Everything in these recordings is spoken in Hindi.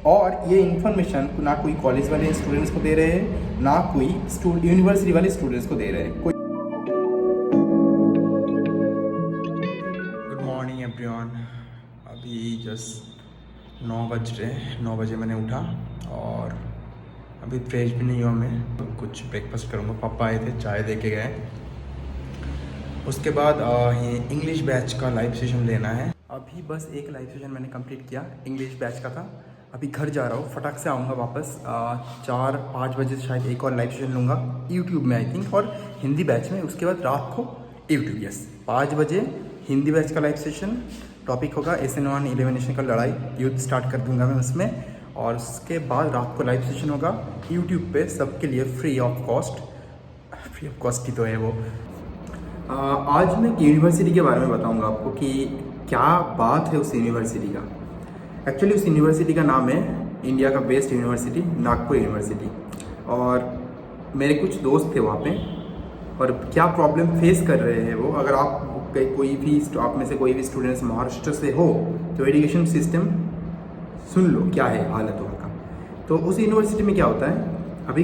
और ये इन्फॉर्मेशन ना कोई कॉलेज वाले स्टूडेंट्स को दे रहे हैं, ना कोई यूनिवर्सिटी वाले स्टूडेंट्स को दे रहे हैं। Good morning everyone. अभी जस्ट 9 बज रहे, 9 बजे मैंने उठा और अभी फ्रेश भी नहीं हुआ मैं, तो कुछ ब्रेकफास्ट करूँगा। पापा आए थे, चाय दे के गए। उसके बाद ये इंग्लिश बैच का लाइव सेशन लेना है। अभी बस एक लाइव सेशन मैंने कंप्लीट किया, इंग्लिश बैच का था। अभी घर जा रहा हूँ, फटाक से आऊँगा वापस। 4-5 बजे शायद एक और लाइव सेशन लूँगा यूट्यूब में आई थिंक, और हिंदी बैच में। उसके बाद रात को यूट्यूब, यस 5 बजे हिंदी बैच का लाइव सेशन। टॉपिक होगा SN1 एलिमिनेशन का लड़ाई, युद्ध स्टार्ट कर दूँगा मैं उसमें। और उसके बाद रात को लाइव सेशन होगा यूट्यूब पे सबके लिए फ्री ऑफ कॉस्ट ही तो है वो। आज मैं यूनिवर्सिटी के बारे में बताऊंगा आपको कि क्या बात है उस यूनिवर्सिटी का। एक्चुअली उस यूनिवर्सिटी का नाम है इंडिया का बेस्ट यूनिवर्सिटी, नागपुर यूनिवर्सिटी। और मेरे कुछ दोस्त थे वहाँ पे, और क्या प्रॉब्लम फेस कर रहे हैं वो। अगर आप आप में से कोई भी स्टूडेंट्स महाराष्ट्र से हो तो एजुकेशन सिस्टम सुन लो क्या है हालत वहाँ का। तो उस यूनिवर्सिटी में क्या होता है, अभी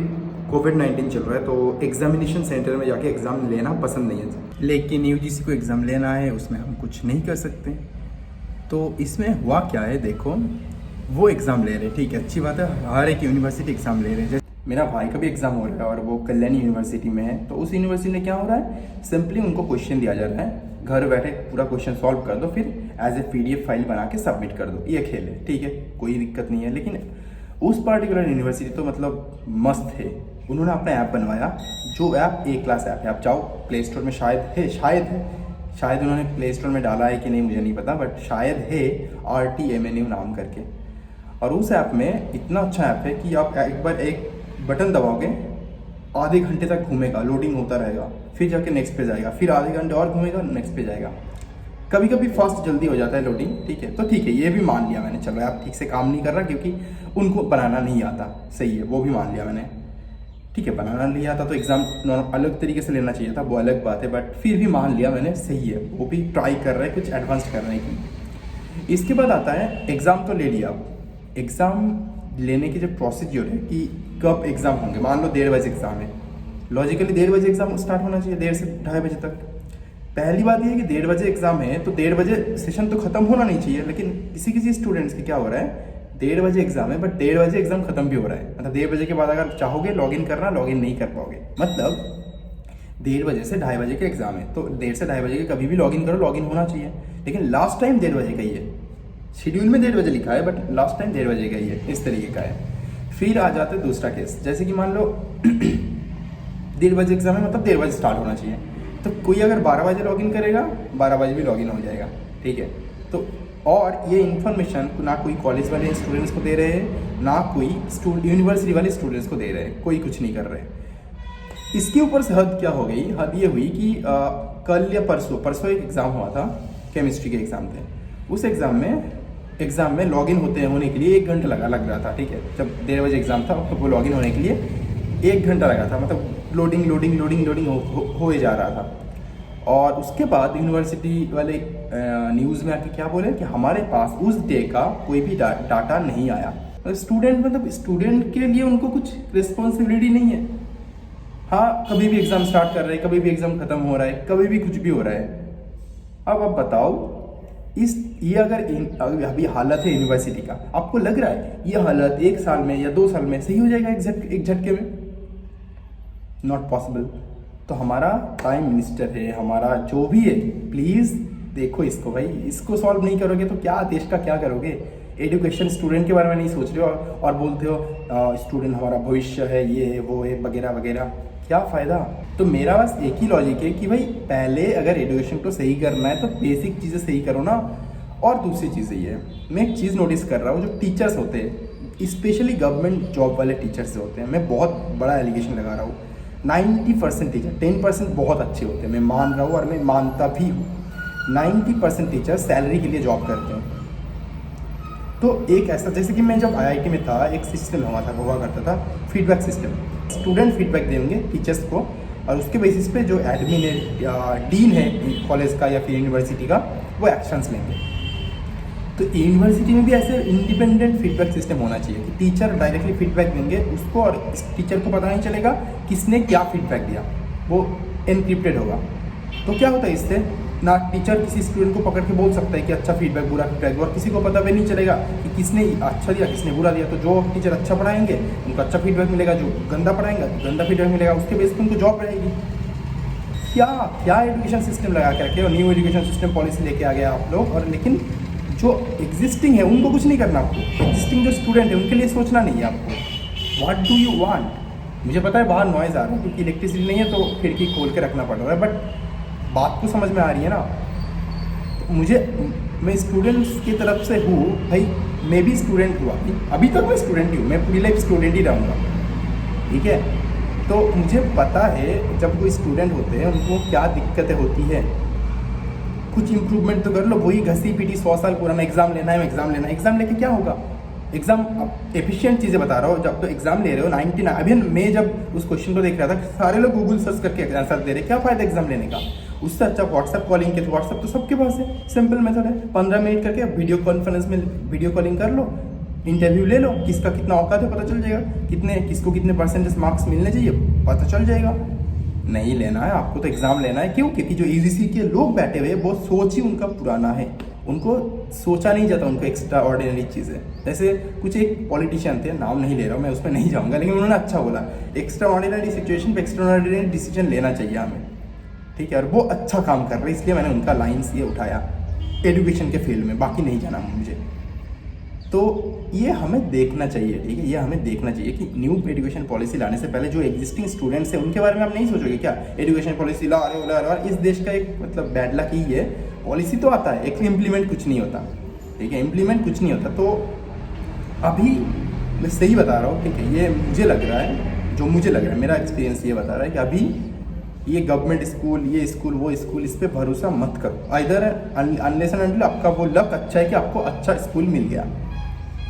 कोविड-19 चल रहा है, तो एग्जामिनेशन सेंटर में जाके एग्ज़ाम लेना पसंद नहीं है। लेकिन UGC को एग्ज़ाम लेना है, उसमें हम कुछ नहीं कर सकते। तो इसमें हुआ क्या है, देखो वो एग्ज़ाम ले रहे हैं, ठीक है, अच्छी बात है, हर एक यूनिवर्सिटी एग्ज़ाम ले रहे हैं। मेरा भाई का भी एग्ज़ाम हो रहा है और वो कल्याणी यूनिवर्सिटी में है। तो उस यूनिवर्सिटी में क्या हो रहा है, सिंपली उनको क्वेश्चन दिया जा रहा है, घर बैठे पूरा क्वेश्चन सॉल्व कर दो, फिर एज ए PDF फाइल बना के सबमिट कर दो। ये खेल है, ठीक है, कोई दिक्कत नहीं है। लेकिन उस पार्टिकुलर यूनिवर्सिटी तो मतलब मस्त है। उन्होंने अपना ऐप बनवाया, जो ऐप A क्लास ऐप है। आप जाओ प्ले स्टोर में, शायद उन्होंने प्ले स्टोर में डाला है कि नहीं मुझे नहीं पता, बट शायद है RTMNU नाम करके। और उस ऐप में इतना अच्छा ऐप है कि आप एक बार एक बटन दबाओगे, आधे घंटे तक घूमेगा, लोडिंग होता रहेगा, फिर जाके नेक्स्ट पेज आएगा, फिर आधे घंटे और घूमेगा, नेक्स्ट पेज आएगा। कभी कभी फास्ट जल्दी हो जाता है लोडिंग, ठीक है, तो ठीक है, ये भी मान लिया मैंने, चलो ऐप ठीक से काम नहीं कर रहा क्योंकि उनको बनाना नहीं आता, सही है, वो भी मान लिया मैंने, ठीक है, बनाना नहीं आता तो एग्ज़ाम अलग तरीके से लेना चाहिए था, वो अलग बात है, बट फिर भी मान लिया मैंने, सही है, वो भी ट्राई कर रहे हैं कुछ एडवांस करने की। इसके बाद आता है एग्ज़ाम तो ले लिया। अब एग्ज़ाम लेने की जो प्रोसीजर है कि कब एग्ज़ाम होंगे, मान लो 1:30 बजे एग्ज़ाम है, लॉजिकली 1:30 बजे एग्ज़ाम स्टार्ट होना चाहिए, 1:30 से 2:30 बजे तक। पहली बात ये है कि 1:30 बजे एग्ज़ाम है तो 1:30 बजे सेशन तो खत्म होना नहीं चाहिए, लेकिन किसी स्टूडेंट्स की क्या हो रहा है, 1:30 बजे एग्ज़ाम है बट 1:30 बजे एग्ज़ाम खत्म भी हो रहा है। मतलब 1:30 बजे के बाद अगर चाहोगे लॉगिन करना, लॉगिन नहीं कर पाओगे। मतलब 1:30 बजे से 2:30 बजे का एग्ज़ाम है, तो 1:30 से 2:30 बजे के कभी भी लॉगिन करो, लॉगिन होना चाहिए। लेकिन लास्ट टाइम 1:30 बजे का ही है, शेड्यूल में 1:30 बजे लिखा है बट लास्ट टाइम 1:30 बजे का ही है, इस तरीके का है। फिर आ जाता है दूसरा केस, जैसे कि मान लो 1:30 बजे एग्ज़ाम है, मतलब 1:30 बजे स्टार्ट होना चाहिए, तो कोई अगर 12 बजे लॉगिन करेगा, 12 बजे भी लॉगिन हो जाएगा, ठीक है। तो और ये इन्फॉर्मेशन ना कोई कॉलेज वाले स्टूडेंट्स को दे रहे हैं, ना कोई यूनिवर्सिटी वाले स्टूडेंट्स को दे रहे हैं, कोई कुछ नहीं कर रहे हैं। इसके ऊपर से हद क्या हो गई, हद ये हुई कि कल या परसों एक एग्ज़ाम हुआ था, केमिस्ट्री के एग्ज़ाम थे। उस एग्ज़ाम में लॉगिन होने के लिए 1 घंटा लग रहा था, ठीक है। जब 1:30 बजे एग्ज़ाम था तो वो लॉगिन होने के लिए 1 घंटा लगा था, मतलब लोडिंग हो ही जा रहा था। और उसके बाद यूनिवर्सिटी वाले न्यूज़ में आके क्या बोले कि हमारे पास उस डे का कोई भी डाटा नहीं आया। स्टूडेंट के लिए उनको कुछ रिस्पॉन्सिबिलिटी नहीं है। हाँ, कभी भी एग्ज़ाम स्टार्ट कर रहे हैं, कभी भी एग्ज़ाम ख़त्म हो रहा है, कभी भी कुछ भी हो रहा है। अब आप बताओ, ये अगर अभी हालत है यूनिवर्सिटी का, आपको लग रहा है ये हालत 1 साल में या 2 साल में सही हो जाएगा एक झटके में? Not possible. तो हमारा प्राइम मिनिस्टर है, हमारा जो भी है, प्लीज़ देखो इसको भाई, इसको सॉल्व नहीं करोगे तो क्या देश का क्या करोगे। एजुकेशन स्टूडेंट के बारे में नहीं सोच रहे हो और बोलते हो स्टूडेंट हमारा भविष्य है, ये है वो है वगैरह वगैरह, क्या फ़ायदा। तो मेरा बस एक ही लॉजिक है कि भाई पहले अगर एजुकेशन को सही करना है तो बेसिक चीज़ें सही करो ना। और दूसरी चीज़ ये है, मैं एक चीज़ नोटिस कर रहा हूँ, जो टीचर्स होते हैं, स्पेशली गवर्नमेंट जॉब वाले टीचर्स होते हैं, मैं बहुत बड़ा एलिगेशन लगा रहा हूँ, 90% टीचर, 10% बहुत अच्छे होते हैं, मैं मान रहा हूँ और मैं मानता भी हूँ। 90% टीचर सैलरी के लिए जॉब करते हैं। तो एक ऐसा, जैसे कि मैं जब IIT में था, एक सिस्टम हुआ करता था, फीडबैक सिस्टम। स्टूडेंट फीडबैक देंगे टीचर्स को और उसके बेसिस पे जो एडमिन है या डीन है कॉलेज का या फिर यूनिवर्सिटी का, वो एक्शंस लेंगे। तो यूनिवर्सिटी में भी ऐसे इंडिपेंडेंट फीडबैक सिस्टम होना चाहिए कि टीचर डायरेक्टली फीडबैक देंगे उसको, और इस टीचर को पता नहीं चलेगा किसने क्या फीडबैक दिया, वो एनक्रिप्टेड होगा। तो क्या होता है इससे, ना टीचर किसी स्टूडेंट को पकड़ के बोल सकता है कि अच्छा फीडबैक बुरा फीडबैक, और किसी को पता भी नहीं चलेगा कि किसने अच्छा दिया किसने बुरा दिया। तो जो टीचर अच्छा पढ़ाएंगे उनको अच्छा फीडबैक मिलेगा, जो गंदा पढ़ाएंगे तो गंदा फीडबैक मिलेगा, उसके बेस पर उनको जॉब रहेगी। क्या क्या एजुकेशन सिस्टम लगा के रखे, और न्यू एजुकेशन सिस्टम पॉलिसी लेके आ गया आप लोग, और लेकिन जो एग्जिस्टिंग है उनको कुछ नहीं करना आपको। एग्जिस्टिंग जो स्टूडेंट है उनके लिए सोचना नहीं है आपको। What do you want? मुझे पता है बाहर नॉइज़ आ रहा है क्योंकि इलेक्ट्रिसिटी नहीं है तो खिड़की खोल के रखना पड़ रहा है, बट बात तो समझ में आ रही है ना। मैं स्टूडेंट्स की तरफ से हूँ भाई, मैं भी स्टूडेंट हुआ, अभी तक मैं स्टूडेंट ही हूँ, मैं पूरी लाइफ स्टूडेंट ही रहूँगा, ठीक है। तो मुझे पता है जब कोई स्टूडेंट होते हैं उनको क्या दिक्कतें होती है। कुछ इंप्रूवमेंट तो कर लो, वही घसी पीटी 100 साल पुराना एग्ज़ाम लेना है, एग्ज़ाम लेना है, एग्ज़ाम लेके क्या होगा। एग्ज़ाम एफिशिएंट चीज़ें बता रहा हूँ, जब तो एग्ज़ाम ले रहे हो 99, अभी मैं जब उस क्वेश्चन को देख रहा था सारे लोग गूगल सर्च करके आंसर दे रहे, क्या फ़ायदा एग्ज़ाम लेने का। उससे अच्छा व्हाट्सएप कॉलिंग के, तो व्हाट्सएप तो सबके पास है, सिंपल मेथड है, 15 मिनट करके वीडियो कॉन्फ्रेंस में वीडियो कॉलिंग कर लो, इंटरव्यू ले लो, किसका कितना औकात है पता चल जाएगा, किसको कितने परसेंटेज मार्क्स मिलने चाहिए पता चल जाएगा। नहीं लेना है आपको तो एग्ज़ाम लेना है। क्यों? क्योंकि जो ईजीसी के लोग बैठे हुए हैं वो सोच ही उनका पुराना है, उनको सोचा नहीं जाता, उनको एक्स्ट्रा ऑर्डिनरी चीज़ है। जैसे कुछ एक पॉलिटिशियन थे, नाम नहीं ले रहा हूँ मैं, उस पर नहीं जाऊँगा, लेकिन उन्होंने अच्छा बोला, एक्स्ट्रा ऑर्डिनरी सिचुएशन पर एक्स्ट्रा ऑर्डिनरी डिसीजन लेना चाहिए हमें, ठीक है। और वो अच्छा काम कर रहे हैं, इसलिए मैंने उनका लाइन्स ये उठाया एजुकेशन के फील्ड में, बाकी नहीं जाना मुझे। तो ये हमें देखना चाहिए, ठीक है, ये हमें देखना चाहिए कि न्यू एजुकेशन पॉलिसी लाने से पहले जो एग्जिस्टिंग स्टूडेंट्स हैं उनके बारे में आप नहीं सोचोगे क्या एजुकेशन पॉलिसी ला रहे हो। और इस देश का एक मतलब बैड लक ही है, पॉलिसी तो आता है एक इम्प्लीमेंट कुछ नहीं होता, ठीक है, इम्प्लीमेंट कुछ नहीं होता। तो अभी मैं सही बता रहा हूँ, ठीक है, ये मुझे लग रहा है, जो मुझे लग रहा है, मेरा एक्सपीरियंस ये बता रहा है कि अभी ये गवर्नमेंट स्कूल, ये स्कूल, वो स्कूल, इस पर भरोसा मत करो। इधर अनलेस एंड अनटिल आपका वो लक अच्छा है कि आपको अच्छा स्कूल मिल गया,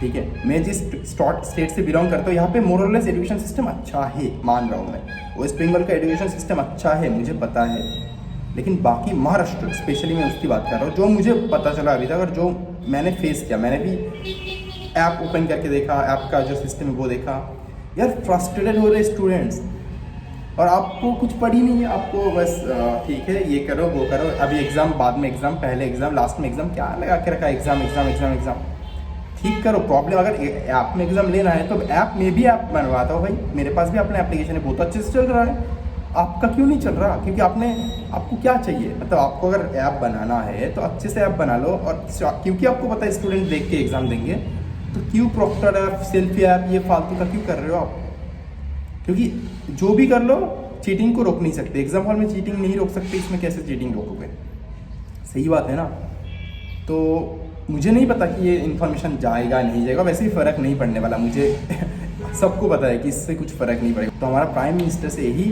ठीक है। मैं जिस स्टेट से बिलोंग करता हूँ यहाँ पे मोरलेस एजुकेशन सिस्टम अच्छा है, मान रहा हूँ मैं। वेस्ट बंगाल का एजुकेशन सिस्टम अच्छा है, मुझे पता है, लेकिन बाकी महाराष्ट्र स्पेशली मैं उसकी बात कर रहा हूँ, जो मुझे पता चला अभी तक और जो मैंने फेस किया। मैंने भी ऐप ओपन करके देखा, ऐप का जो सिस्टम है वो देखा, यार फ्रस्ट्रेटेड हो रहे स्टूडेंट्स, और आपको कुछ पड़ी नहीं है, आपको बस ठीक है ये करो वो करो, अभी एग्ज़ाम, बाद में एग्ज़ाम, पहले एग्ज़ाम, लास्ट में एग्ज़ाम, क्या लगा के रखा है, एग्ज़ाम एग्ज़ाम एग्ज़ाम एग्ज़ाम। ठीक करो प्रॉब्लम। अगर ऐप में एग्ज़ाम लेना है तो ऐप में भी ऐप बनवाता हो भाई, मेरे पास भी अपना एप्लीकेशन है, बहुत अच्छे से चल रहा है, आपका क्यों नहीं चल रहा? क्योंकि आपको क्या चाहिए, मतलब आपको अगर ऐप बनाना है तो अच्छे से ऐप बना लो, और क्योंकि आपको पता है स्टूडेंट देख के एग्ज़ाम देंगे, तो क्यों प्रॉक्टर ऐप, सेल्फी ऐप, ये फालतू का क्यों कर रहे हो आप? क्योंकि जो भी कर लो चीटिंग को रोक नहीं सकते, एग्जाम हॉल में चीटिंग नहीं रोक सकते, इसमें कैसे चीटिंग रोकोगे? सही बात है ना। तो मुझे नहीं पता कि ये इन्फॉर्मेशन जाएगा नहीं जाएगा, वैसे ही फ़र्क नहीं पड़ने वाला मुझे सबको पता है कि इससे कुछ फ़र्क नहीं पड़ेगा। तो हमारा प्राइम मिनिस्टर से यही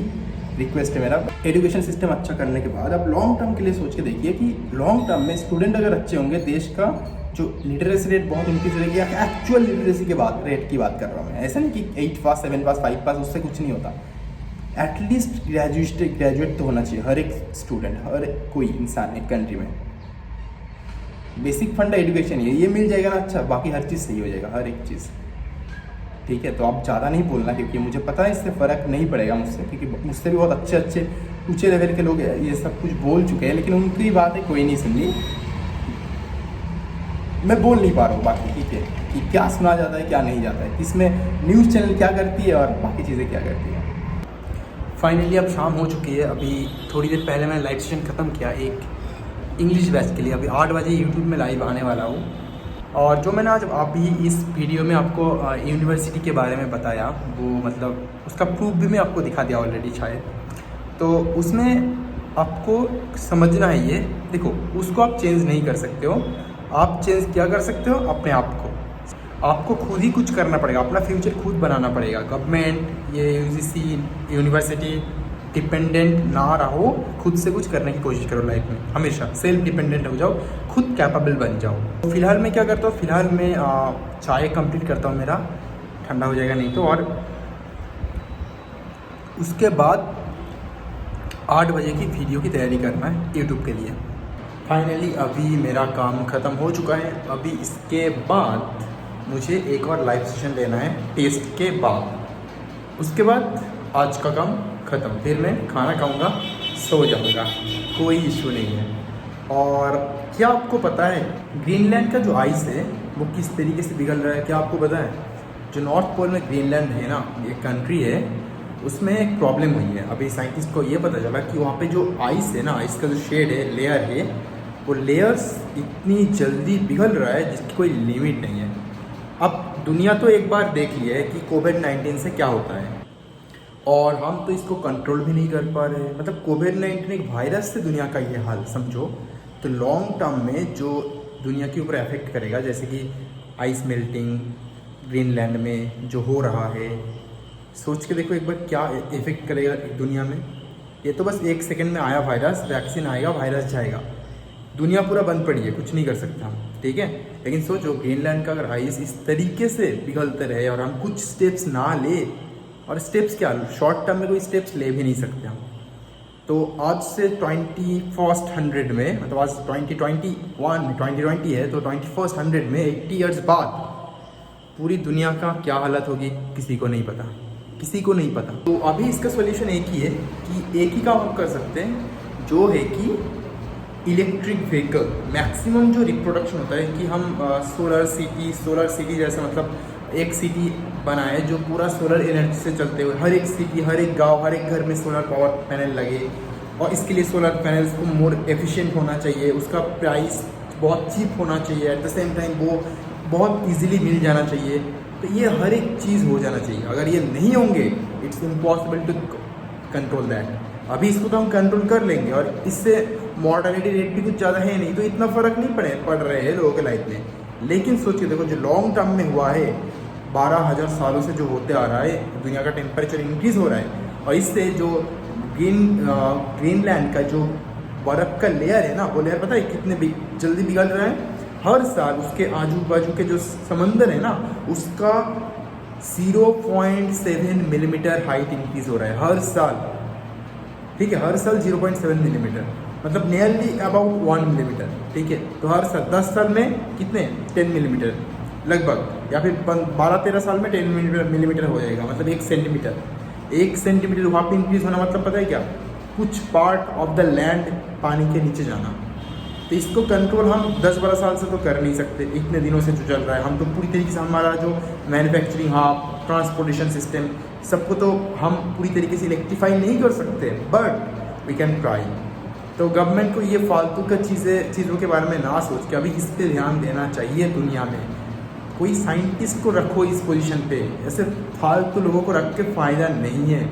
रिक्वेस्ट है मेरा, एजुकेशन सिस्टम अच्छा करने के बाद आप लॉन्ग टर्म के लिए सोच के देखिए कि लॉन्ग टर्म में स्टूडेंट अगर अच्छे होंगे, देश का जो लिटरेसी रेट बहुत इंक्रीज हो जाएगी। एक्चुअल लिटरेसी के बाद रेट की बात कर रहा हूँ मैं, ऐसा नहीं कि 8 पास 7 पास 5 पास उससे कुछ नहीं होता। एटलीस्ट ग्रेजुएट तो होना चाहिए हर एक स्टूडेंट, हर कोई इंसान एक कंट्री में। बेसिक फंड एजुकेशन है, ये मिल जाएगा ना, अच्छा बाकी हर चीज़ सही हो जाएगा, हर एक चीज़, ठीक है। तो आप ज़्यादा नहीं बोलना, क्योंकि मुझे पता है इससे फ़र्क नहीं पड़ेगा मुझसे, क्योंकि मुझसे भी बहुत अच्छे ऊँचे लेवल के लोग ये सब कुछ बोल चुके हैं, लेकिन उनकी बातें कोई नहीं सुननी, मैं बोल नहीं पा रहा हूँ बाकी, ठीक है, कि क्या सुना जाता है क्या नहीं जाता है, इसमें न्यूज़ चैनल क्या करती है और बाकी चीज़ें क्या करती है। फाइनली अब शाम हो चुकी है, अभी थोड़ी देर पहले मैंने लाइव सेशन ख़त्म किया एक इंग्लिश बैच के लिए। अभी 8 बजे यूट्यूब में लाइव आने वाला हूँ, और जो मैंने आज अभी इस वीडियो में आपको यूनिवर्सिटी के बारे में बताया, वो मतलब उसका प्रूफ भी मैं आपको दिखा दिया ऑलरेडी शायद। तो उसमें आपको समझना है, ये देखो, उसको आप चेंज नहीं कर सकते हो, आप चेंज क्या कर सकते हो, अपने आप को। आपको खुद ही कुछ करना पड़ेगा, अपना फ्यूचर खुद बनाना पड़ेगा। गवर्नमेंट, ये यूजीसी, यूनिवर्सिटी डिपेंडेंट ना रहो, खुद से कुछ करने की कोशिश करो लाइफ में, हमेशा सेल्फ डिपेंडेंट हो जाओ, खुद कैपेबल बन जाओ। तो फिलहाल मैं क्या करता हूँ, फिलहाल मैं चाय कंप्लीट करता हूँ, मेरा ठंडा हो जाएगा नहीं तो, और उसके बाद 8 बजे की वीडियो की तैयारी करना है यूट्यूब के लिए। फाइनली अभी मेरा काम ख़त्म हो चुका है। अभी इसके बाद मुझे एक और लाइव सेशन लेना है टेस्ट के बाद। उसके बाद आज का काम ख़त्म, फिर मैं खाना खाऊंगा, सो जाऊंगा, कोई इशू नहीं है। और क्या आपको पता है ग्रीनलैंड का जो आइस है वो किस तरीके से पिघल रहा है? क्या आपको पता है? जो नॉर्थ पोल में ग्रीनलैंड है ना, ये कंट्री है, उसमें एक प्रॉब्लम हुई है। अभी साइंटिस्ट को ये पता चला कि वहाँ पे जो आइस है ना, आइस का जो शेड है, लेयर है, वो लेयर्स इतनी जल्दी पिघल रहा है जिसकी कोई लिमिट नहीं है। अब दुनिया तो एक बार देख लिया है कि कोविड-19 से क्या होता है, और हम तो इसको कंट्रोल भी नहीं कर पा रहे। मतलब कोविड-19 एक वायरस से दुनिया का ये हाल समझो, तो लॉन्ग टर्म में जो दुनिया के ऊपर इफेक्ट करेगा, जैसे कि आइस मेल्टिंग ग्रीनलैंड में जो हो रहा है, सोच के देखो एक बार क्या इफेक्ट करेगा दुनिया में। ये तो बस 1 सेकंड में आया वायरस, वैक्सीन आएगा, वायरस जाएगा, दुनिया पूरा बंद पड़ी है, कुछ नहीं कर सकते हम, ठीक है। लेकिन सोचो ग्रीनलैंड का अगर आइस इस तरीके से पिघलते रहे और हम कुछ स्टेप्स ना ले, और स्टेप्स क्या, शॉर्ट टर्म में कोई स्टेप्स ले भी नहीं सकते हम, तो आज से 21st 100 में, मतलब आज 2020 है, तो 21st 100 में 80 ईयर्स बाद पूरी दुनिया का क्या हालत होगी किसी को नहीं पता, किसी को नहीं पता। तो अभी इसका सोल्यूशन एक ही है कि एक ही काम आप कर सकते हैं, जो है कि इलेक्ट्रिक व्हीकल मैक्सिमम जो रिप्रोडक्शन होता है, कि हम सोलर सिटी जैसे, मतलब एक सिटी बनाए जो पूरा सोलर एनर्जी से चलते हुए, हर एक सिटी, हर एक गांव, हर एक घर में सोलर पावर पैनल लगे। और इसके लिए सोलर पैनल्स को मोर एफिशिएंट होना चाहिए, उसका प्राइस बहुत चीप होना चाहिए, एट द सेम टाइम वो बहुत इजीली मिल जाना चाहिए। तो ये हर एक चीज़ हो जाना चाहिए। अगर ये नहीं होंगे, it's impossible to control that. अभी इसको तो हम कंट्रोल कर लेंगे, और इससे मॉर्टेलिटी रेट भी कुछ ज़्यादा है नहीं, तो इतना फ़र्क नहीं पड़ रहे हैं लोगों के लाइफ में। लेकिन सोचिए देखो, जो लॉन्ग टर्म में हुआ है, 12,000 सालों से जो होते आ रहा है, दुनिया का टेम्परेचर इंक्रीज़ हो रहा है, और इससे जो ग्रीनलैंड का जो बर्फ़ का लेयर है ना, वो लेयर पता है कितने जल्दी पिघल रहा है? हर साल उसके आजू बाजू के जो समंदर है ना, उसका 0.7 मिलीमीटर हाइट इंक्रीज़ हो रहा है हर साल, ठीक है, हर साल 0.7 मिलीमीटर, मतलब नियरली अबाउट 1 मिलीमीटर, ठीक है। तो हर साल 10 साल में कितने, 10 मिलीमीटर लगभग, या फिर 12-13 साल में 10 मिलीमीटर हो जाएगा, मतलब 1 सेंटीमीटर। 1 सेंटीमीटर वहाँ पर इंक्रीज़ होना मतलब पता है क्या? कुछ पार्ट ऑफ द लैंड पानी के नीचे जाना। तो इसको कंट्रोल हम 10-12 साल से तो कर नहीं सकते, इतने दिनों से जो चल रहा है। हम तो पूरी तरीके से, हमारा जो मैन्युफैक्चरिंग हब, ट्रांसपोर्टेशन सिस्टम, सबको तो हम पूरी तरीके से इलेक्ट्रीफाई नहीं कर सकते, बट वी कैन ट्राई। तो गवर्नमेंट को ये फालतू का चीज़ों के बारे में ना सोच के अभी इस पर ध्यान देना चाहिए। दुनिया में कोई साइंटिस्ट को रखो इस पोजीशन पे, ऐसे फालतू लोगों को रख के फ़ायदा नहीं है।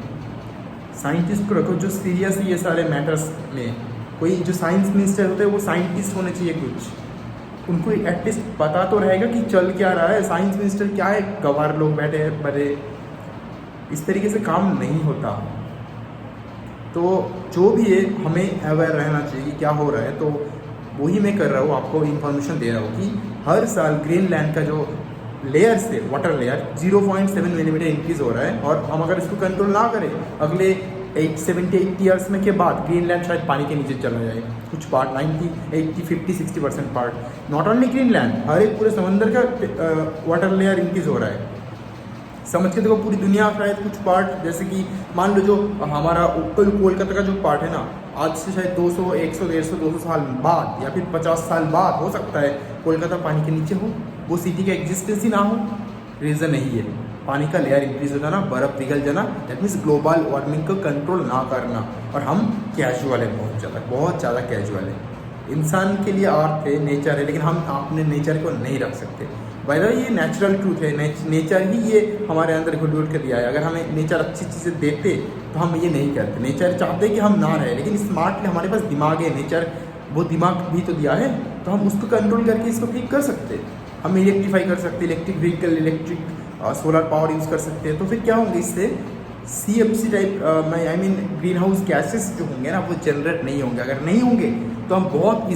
साइंटिस्ट को रखो जो सीरियस ये सारे मैटर्स में, कोई जो साइंस मिनिस्टर होते हैं वो साइंटिस्ट होने चाहिए कुछ, उनको एटलीस्ट पता तो रहेगा कि चल क्या रहा है। साइंस मिनिस्टर क्या है, गवार लोग बैठे हैं बड़े, इस तरीके से काम नहीं होता। तो जो भी है हमें अवेयर रहना चाहिए कि क्या हो रहा है। तो वही मैं कर रहा हूँ, आपको इन्फॉर्मेशन दे रहा हूँ कि हर साल ग्रीनलैंड का जो लेयर से, वाटर लेयर 0.7 मिलीमीटर इंक्रीज़ हो रहा है, और हम अगर इसको कंट्रोल ना करें, अगले 70-80 ईयर्स में के बाद ग्रीनलैंड शायद पानी के नीचे चला जाए। कुछ part 90, 80, 50, 60% part, not only Greenland, हर एक पूरे समंदर का वाटर लेयर इंक्रीज़ हो रहा है। समझ के देखो, पूरी दुनिया शायद कुछ पार्ट, जैसे कि मान लो जो हमारा कोलकाता का जो पार्ट है ना, आज से शायद 200, 100, 150, 200 साल बाद, या फिर 50 साल बाद हो सकता है कोलकाता पानी के नीचे हो, वो सिटी का एग्जिस्टेंस ही ना हो। रीज़न यही है, पानी का लेयर इंक्रीज हो जाना, बर्फ़ पिघल जाना, दैट मीन्स ग्लोबल वार्मिंग को कंट्रोल ना करना। और हम कैजुअल है, बहुत ज़्यादा कैजुअल है। इंसान के लिए अर्थ है, नेचर है, लेकिन हम अपने नेचर को नहीं रख सकते। बाय द वे ये नेचुरल ट्रूथ है, नेचर ही ये हमारे अंदर घुट के दिया है। अगर हमें नेचर अच्छी चीज़ें देते तो हम ये नहीं करते। नेचर चाहते कि हम ना रहे, लेकिन स्मार्टली हमारे पास दिमाग है, नेचर वो दिमाग भी तो दिया है, तो हम उसको कंट्रोल करके इसको ठीक कर सकते। हम इलेक्ट्रीफाई कर सकते, electric vehicle, electric solar power use कर सकते हैं। तो फिर क्या होंगे इससे, CFC type I mean green house gases जो होंगे ना, वो जनरेट नहीं होंगे। अगर नहीं होंगे तो हम बहुत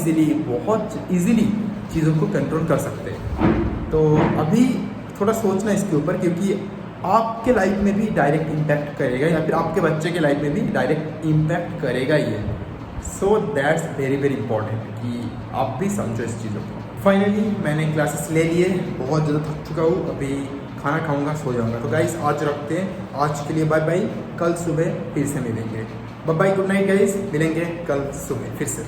इजीली चीज़ों को कंट्रोल कर सकते हैं। तो अभी थोड़ा सोचना इसके ऊपर, क्योंकि आपके लाइफ में भी डायरेक्ट इम्पैक्ट करेगा, या फिर आपके बच्चे के लाइफ में भी डायरेक्ट इम्पैक्ट करेगा ये। So that's very very important कि आप भी समझो इस चीज़ों को। फाइनली मैंने क्लासेस ले लिए, बहुत ज़्यादा थक चुका हूँ, अभी खाना खाऊंगा, सो जाऊंगा। तो गाइस आज रखते हैं, आज के लिए बाय बाय, कल सुबह फिर से मिलेंगे। Bye bye, good night guys, मिलेंगे कल सुबह फिर से।